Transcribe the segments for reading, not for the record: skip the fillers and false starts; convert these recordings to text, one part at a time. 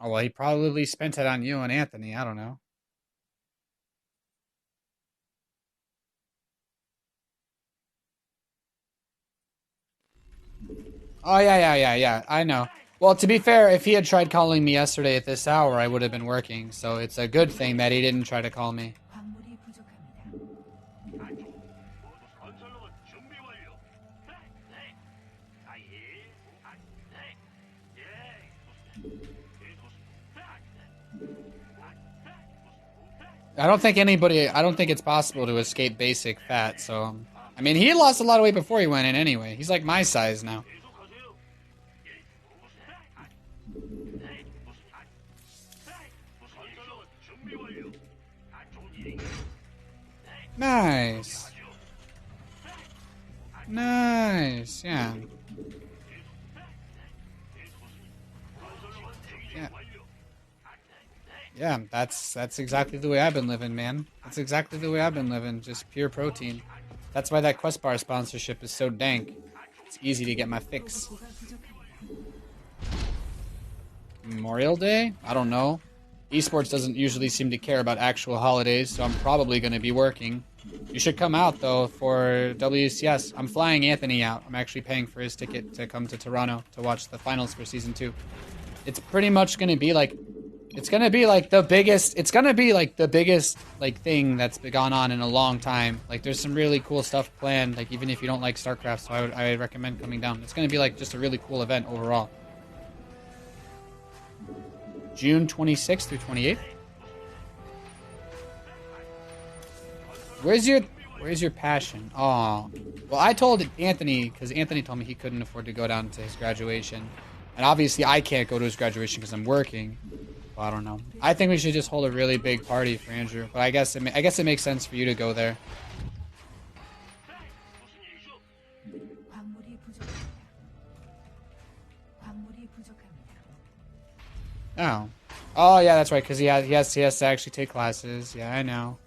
Oh, well, he probably spent it on you and Anthony. I don't know. Oh, yeah. I know. Well, to be fair, if he had tried calling me yesterday at this hour, I would have been working. So it's a good thing that he didn't try to call me. I don't think it's possible to escape basic fat. So, I mean, he lost a lot of weight before he went in anyway. He's like my size now. Nice. Nice. Yeah. Yeah. Yeah, that's exactly the way I've been living, man. That's exactly the way I've been living, just pure protein. That's why that Quest Bar sponsorship is so dank. It's easy to get my fix. Memorial Day? I don't know. Esports doesn't usually seem to care about actual holidays, so I'm probably going to be working. You should come out, though, for WCS. I'm flying Anthony out. I'm actually paying for his ticket to come to Toronto to watch the finals for Season 2. It's pretty much going to be like... It's going to be like the biggest... It's going to be like the biggest thing that's been gone on in a long time. Like, there's some really cool stuff planned, like, even if you don't like StarCraft, so I would recommend coming down. It's going to be, like, just a really cool event overall. June 26th through 28th. Where's your passion? Oh, well, I told Anthony because Anthony told me he couldn't afford to go down to his graduation, and obviously I can't go to his graduation because I'm working. Well, I don't know. I think we should just hold a really big party for Andrew, but I guess it makes sense for you to go there. Oh. Oh, yeah, that's right, because he has to actually take classes. Yeah, I know.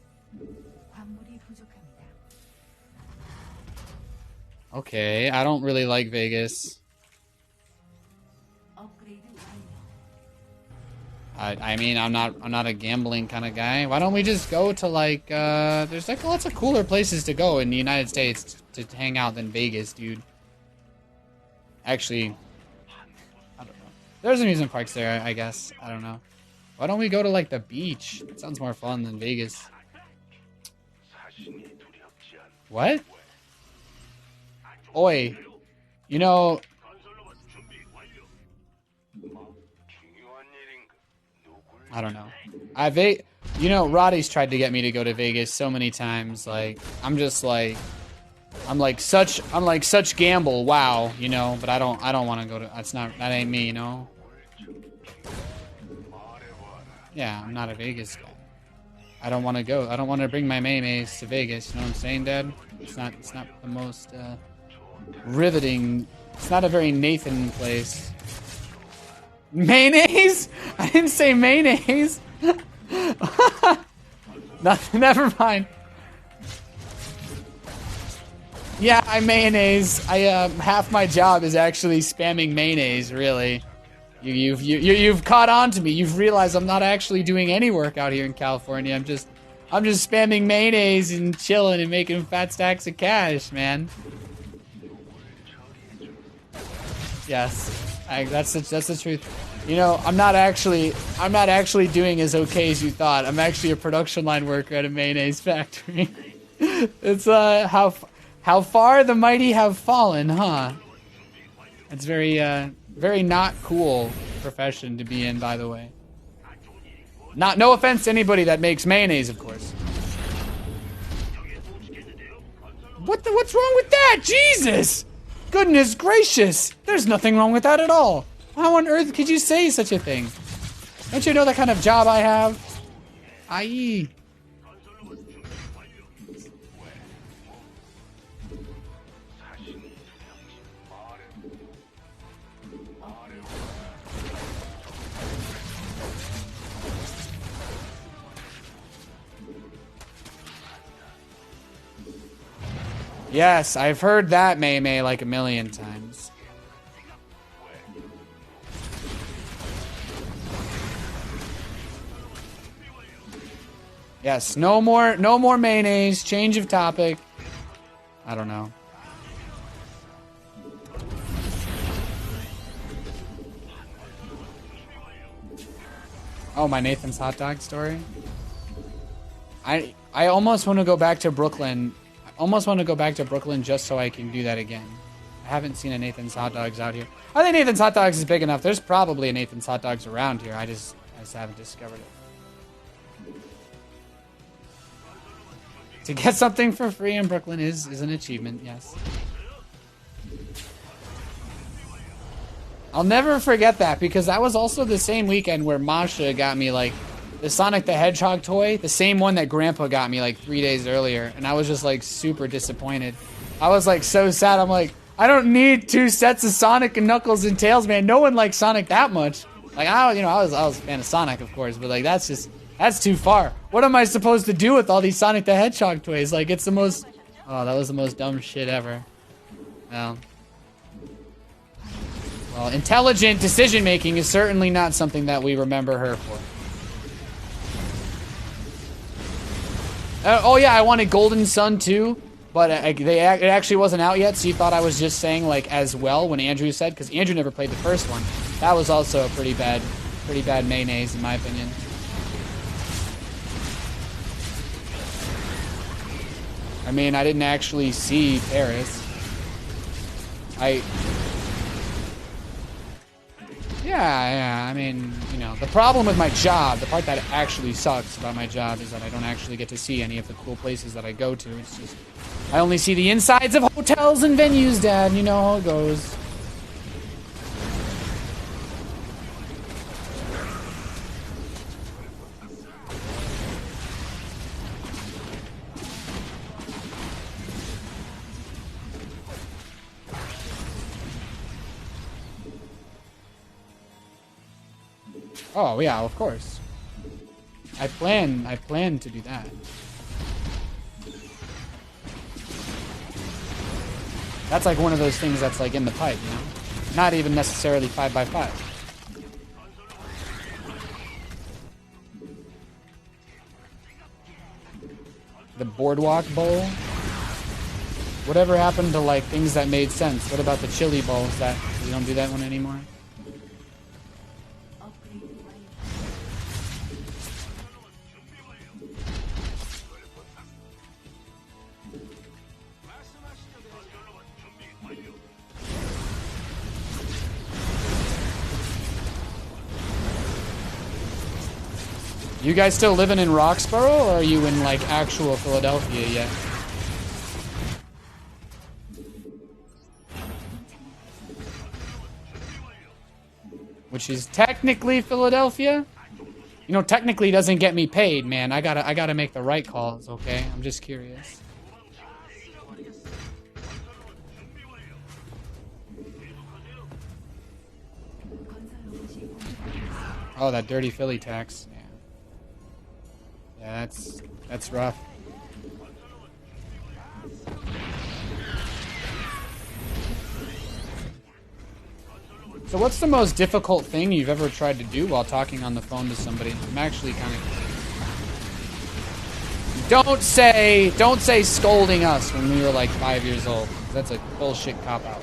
Okay, I don't really like Vegas. I mean, I'm not a gambling kind of guy. Why don't we just go to like there's like lots of cooler places to go in the United States to hang out than Vegas, dude. Actually, I don't know. There's amusement parks there, I guess. I don't know. Why don't we go to like the beach? It sounds more fun than Vegas. What? Oi. You know, I don't know. You know, Roddy's tried to get me to go to Vegas so many times. Like, I'm like such gamble. Wow, you know. But I don't want to go to. That ain't me, you know. Yeah, I'm not a Vegas guy. I don't want to go. I don't want to bring my mayonnaise to Vegas. You know what I'm saying, Dad? It's not the most riveting. It's not a very Nathan place. Mayonnaise? I didn't say mayonnaise. Never mind. Yeah, I mayonnaise. Half my job is actually spamming mayonnaise. Really, you've caught on to me. You've realized I'm not actually doing any work out here in California. I'm just spamming mayonnaise and chilling and making fat stacks of cash, man. Yes, that's the truth. You know, I'm not actually doing as okay as you thought. I'm actually a production line worker at a mayonnaise factory. It's how far the mighty have fallen, huh? It's very not cool profession to be in, by the way. No offense to anybody that makes mayonnaise, of course. What's wrong with that? Jesus! Goodness gracious! There's nothing wrong with that at all. How on earth could you say such a thing? Don't you know the kind of job I have? I.e. Yes, I've heard that, May like a million times. Yes, no more mayonnaise. Change of topic. I don't know. Oh, my Nathan's hot dog story. I almost want to go back to Brooklyn. I almost want to go back to Brooklyn just so I can do that again. I haven't seen a Nathan's hot dogs out here. I think Nathan's hot dogs is big enough. There's probably a Nathan's hot dogs around here. I just haven't discovered it. To get something for free in Brooklyn is an achievement, yes. I'll never forget that because that was also the same weekend where Masha got me like the Sonic the Hedgehog toy, the same one that Grandpa got me like 3 days earlier, and I was just like super disappointed. I was like so sad. I'm like, I don't need 2 sets of Sonic and Knuckles and Tails, man. No one likes Sonic that much. Like I was a fan of Sonic, of course, but like that's too far. What am I supposed to do with all these Sonic the Hedgehog toys? Like it's the most. Oh, that was the most dumb shit ever. Well, intelligent decision making is certainly not something that we remember her for. Oh yeah, I wanted Golden Sun too, but it actually wasn't out yet, so you thought I was just saying like as well when Andrew said, because Andrew never played the first one. That was also a pretty bad mayonnaise in my opinion. I mean, I didn't actually see Paris. Yeah, I mean, you know, the problem with my job, the part that actually sucks about my job is that I don't actually get to see any of the cool places that I go to. It's just, I only see the insides of hotels and venues, Dad. You know how it goes. Oh yeah, of course. I plan to do that. That's like one of those things that's like in the pipe, you know? Not even necessarily 5x5. The Boardwalk Bowl? Whatever happened to like things that made sense? What about the chili bowls? That we don't do that one anymore? You guys still living in Roxborough, or are you in, like, actual Philadelphia yet? Which is technically Philadelphia? You know, technically doesn't get me paid, man. I gotta make the right calls, okay? I'm just curious. Oh, that dirty Philly tax. Yeah, that's rough. So what's the most difficult thing you've ever tried to do while talking on the phone to somebody? I'm actually kind of... Don't say scolding us when we were like 5 years old. That's a bullshit cop-out.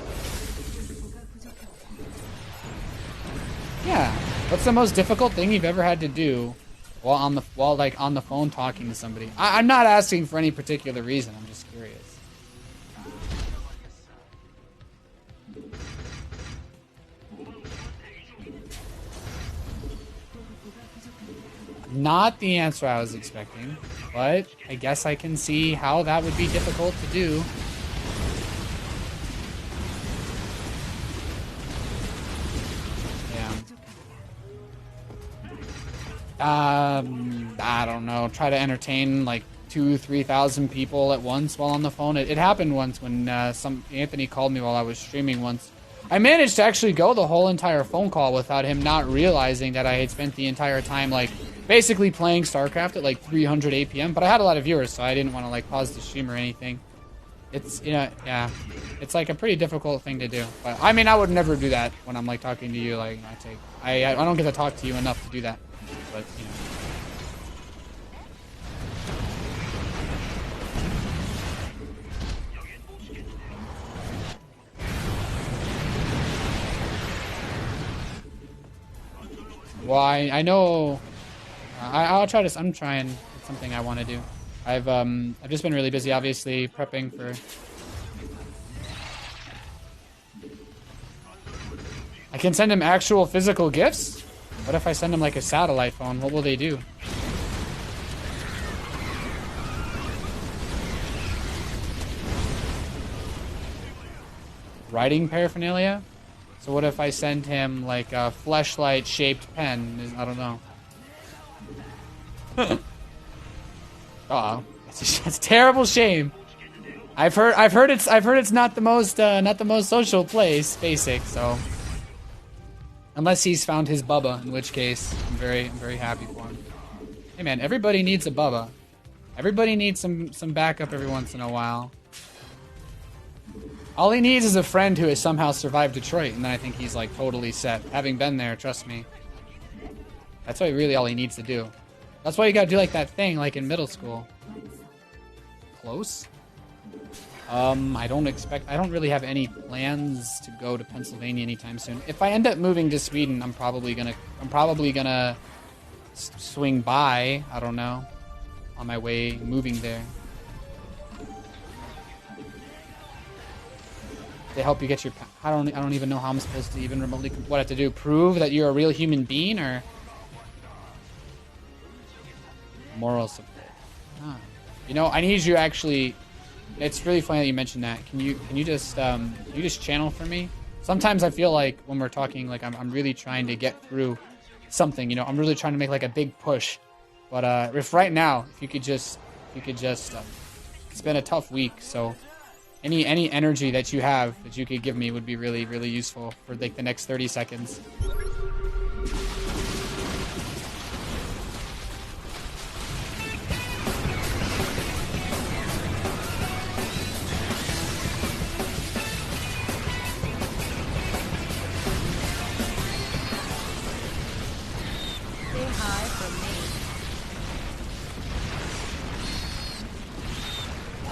Yeah. What's the most difficult thing you've ever had to do while on the phone talking to somebody? I'm not asking for any particular reason. I'm just curious. Not the answer I was expecting, but I guess I can see how that would be difficult to do. I don't know, try to entertain like 2,000-3,000 people at once while on the phone. It happened once when Anthony called me while I was streaming once. I managed to actually go the whole entire phone call without him not realizing that I had spent the entire time like basically playing StarCraft at like 300 APM, but I had a lot of viewers, so I didn't want to like pause the stream or anything. It's, you know, yeah, it's like a pretty difficult thing to do. But I mean, I would never do that when I'm like talking to you. Like I don't get to talk to you enough to do that. But, you know. Well, I know. I'll try to. I'm trying. It's something I want to do. I've just been really busy, obviously, prepping for. I can send him actual physical gifts? What if I send him like a satellite phone? What will they do? Writing paraphernalia? So what if I send him like a fleshlight shaped pen? I don't know. Uh-oh. It's a terrible shame. I've heard it's not the most social place, basic, so unless he's found his Bubba, in which case I'm very happy for him. Hey man, everybody needs a Bubba. Everybody needs some backup every once in a while. All he needs is a friend who has somehow survived Detroit, and then I think he's like totally set. Having been there, trust me. That's really all he needs to do. That's why you gotta do like that thing like in middle school. Close? I don't really have any plans to go to Pennsylvania anytime soon. If I end up moving to Sweden, I'm probably gonna swing by, I don't know, on my way moving there. They help you get your, I don't even know how I'm supposed to even remotely, what I have to do, prove that you're a real human being, or moral support. Huh. You know, I need you actually. It's really funny that you mentioned that. Can you just channel for me? Sometimes I feel like when we're talking, like I'm really trying to get through something. You know, I'm really trying to make like a big push. But if right now, if you could just, it's been a tough week. So any energy that you have that you could give me would be really useful for like the next 30 seconds.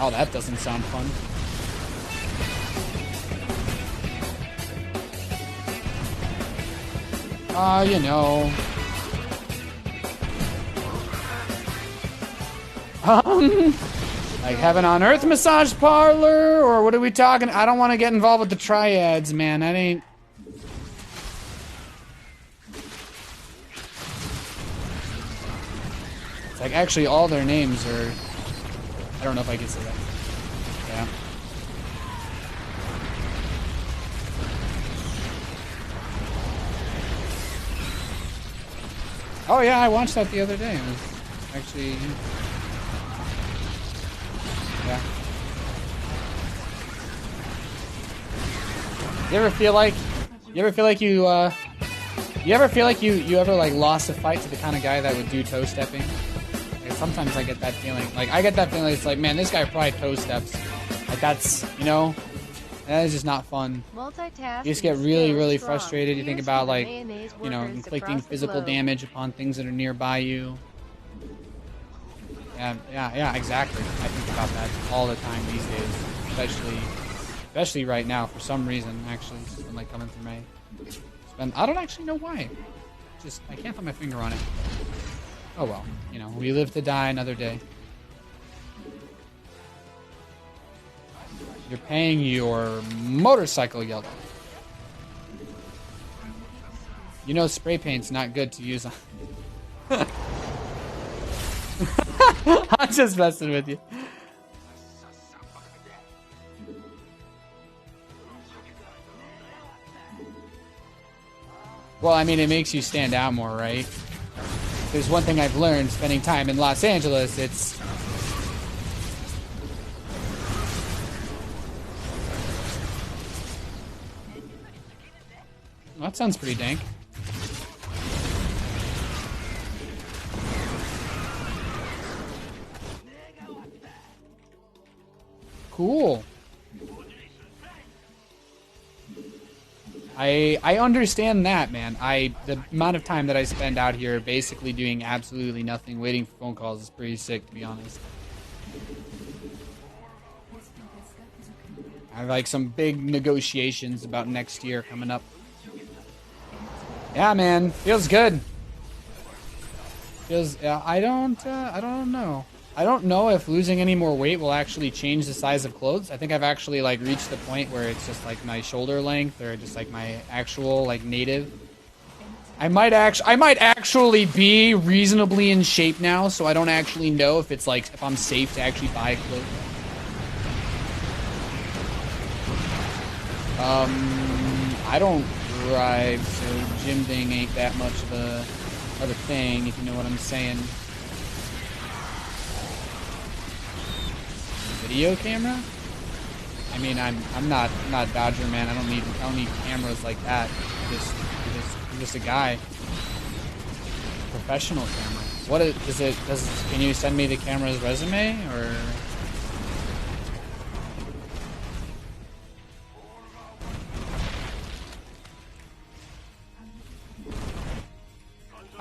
Oh, that doesn't sound fun. You know. Like heaven on earth massage parlor, or what are we talking? I don't want to get involved with the triads, man. That ain't. It's like actually all their names are. I don't know if I can say that. Yeah. Oh yeah, I watched that the other day. It was actually, yeah. You ever feel like you ever like lost a fight to the kind of guy that would do toe stepping? Sometimes I get that feeling. Like, I get that feeling, it's like, man, this guy probably toe steps. Like, that's, you know, that is just not fun. You just get really frustrated. You think about, like, you know, inflicting physical damage upon things that are nearby you. Yeah, exactly. I think about that all the time these days. Especially right now, for some reason, actually. It's been, like, coming through my... I don't actually know why. Just, I can't put my finger on it. Oh well, you know, we live to die another day. You're paying your motorcycle yellow. You know spray paint's not good to use on... I'm just messing with you. Well, I mean, it makes you stand out more, right? There's one thing I've learned spending time in Los Angeles, it's... Well, that sounds pretty dank. Cool. I understand that, man. The amount of time that I spend out here basically doing absolutely nothing, waiting for phone calls is pretty sick, to be honest. I have like some big negotiations about next year coming up. Yeah, man, feels good. Feels, yeah, I don't know. I don't know if losing any more weight will actually change the size of clothes. I think I've actually like reached the point where it's just like my shoulder length or just like my actual like native. I might actually be reasonably in shape now, so I don't actually know if it's like if I'm safe to actually buy clothes. I don't drive, so gym thing ain't that much of a thing, if you know what I'm saying. Video camera? I mean, I'm not Dodger man. I don't need cameras like that. I'm just a guy. Professional camera. What is it? Can you send me the camera's resume or?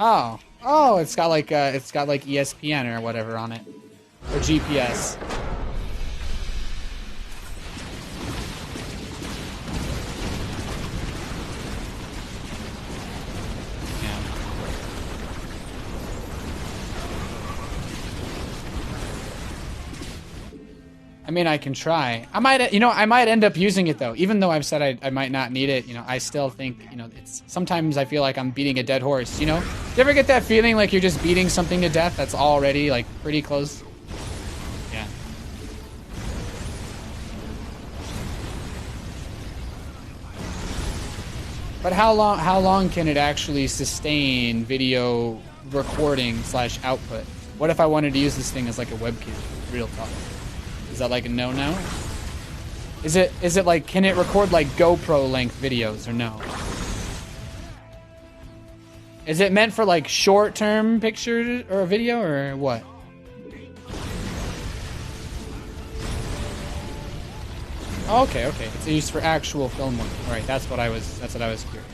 Oh, it's got like ESPN or whatever on it, or GPS. I mean, I can try. I might end up using it though. Even though I've said I might not need it, I still think, it's sometimes I feel like I'm beating a dead horse, Do you ever get that feeling like you're just beating something to death that's already like pretty close? Yeah. But how long can it actually sustain video recording / output? What if I wanted to use this thing as like a webcam? Real talk. Is that like a no-no? Is it like, can it record like GoPro length videos or no? Is it meant for like short-term picture or video or what? Oh, okay. It's used for actual film work. All right, that's what I was curious.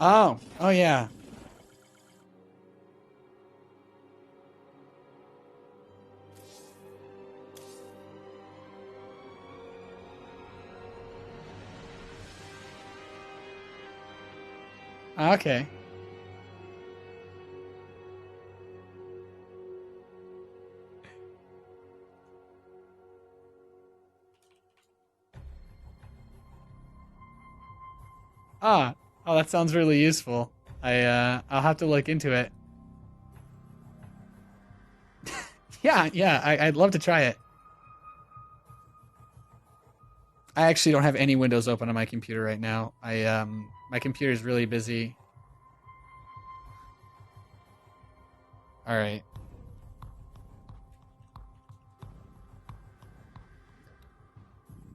Oh yeah. Okay. Oh, that sounds really useful. I'll have to look into it. Yeah, I'd love to try it. I actually don't have any windows open on my computer right now. My computer is really busy. All right.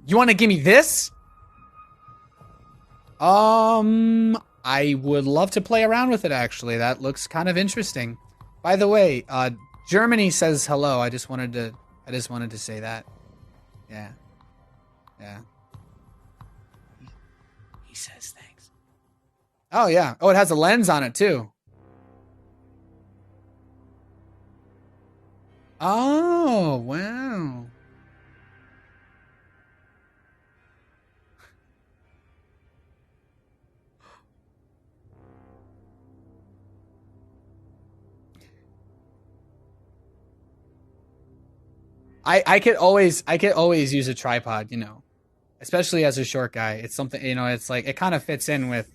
You want to give me this? I would love to play around with it, actually. That looks kind of interesting. By the way, Germany says hello. I just wanted to say that. Yeah. He says thanks. Oh, yeah. Oh, it has a lens on it, too. Oh, wow. I could always use a tripod, especially as a short guy. It's something, it's like it kind of fits in with.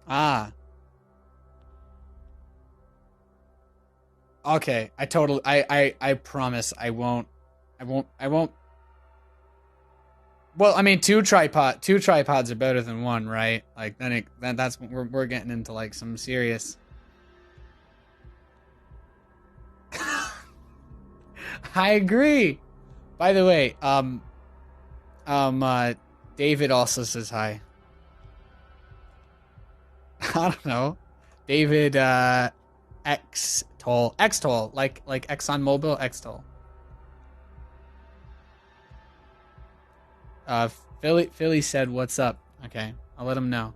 Ah. Okay, I promise I won't. Well, I mean, two tripods are better than one, right? Like that's we're getting into like some serious. I agree. By the way, David also says hi. I don't know, David, X Toll, like ExxonMobil, X Toll. Philly said, "What's up?" Okay, I'll let him know.